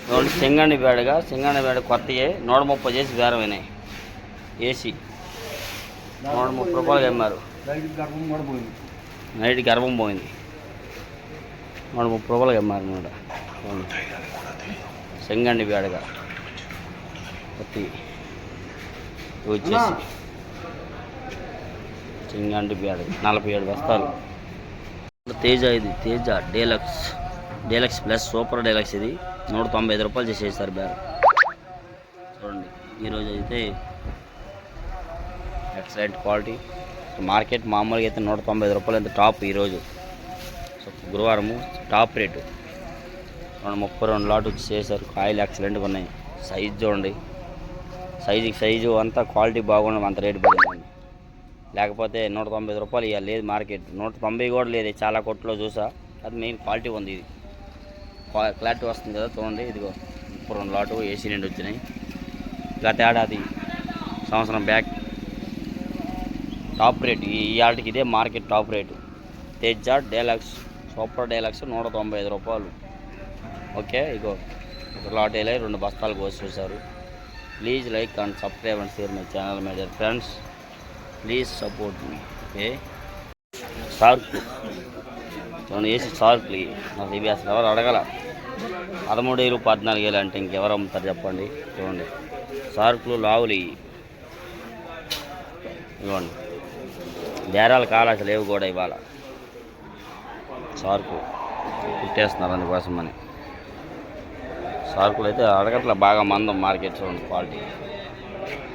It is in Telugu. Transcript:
చూడండి సింగండి బేడ కొత్తయే 130 చేసి బేరమైనాయి. ఏసీ 130 రూపాయలకి అమ్మారు. నైట్ గర్భం పోయింది. 130 రూపాయలకి అమ్మారు అనమాట. సింగండి బేడగా కొత్త వచ్చేసి సింగండి బేడ 47 బస్తాలు. తేజ ఇది Teja deluxe plus super deluxe ఇది 195 రూపాయలు చేసేసారు బేర. చూడండి ఈరోజు అయితే ఎక్సలెంట్ క్వాలిటీ. మార్కెట్ మామూలుగా అయితే 195 రూపాయలు అయితే టాప్ ఈరోజు. సో గురువారము టాప్ రేటు 32 లాట్ వచ్చి చేశారు. కాయలు ఎక్సలెంట్గా ఉన్నాయి. సైజు చూడండి, సైజు అంతా క్వాలిటీ బాగుండదు, అంత రేటు పడిందండి. లేకపోతే 195 రూపాయలు ఇవ్వాలి. లేదు మార్కెట్ 190 కూడా లేదు. చాలా కొట్లో చూసా. అది మెయిన్ క్వాలిటీ ఉంది. ఇది క్లారిటీ వస్తుంది కదా చూడండి. ఇదిగో 32 లాటు ఏసీ నిండి వచ్చినాయి. గత ఏడాది సంవత్సరం బ్యాక్ టాప్ రేటు. ఈ ఆటికి ఇదే market top rate. Teja deluxe super deluxe 195 రూపాయలు. ఓకే, ఇగో ఒక లాట్ వేలే 2 బస్తాలు కోసి చూశారు. Please like and subscribe and share my channel my dear friends. Please support me. Okay, షార్క్లు చూడండి. ఏసీ షార్క్లు నాకు ఇవి అసలు ఎవరు అడగల. 13,000 14,000 అంటే ఇంకెవరు అమ్ముతారు చెప్పండి. చూడండి షార్క్లు లావులు ఇవ్వండి. బేరాలు కాలాస లేవు కూడా ఇవాళ. షార్కు కుట్టేస్తున్నారు అందుకోసమని. షార్కులు అయితే అడగట్ల బాగా మందం మార్కెట్. చూడండి క్వాలిటీ.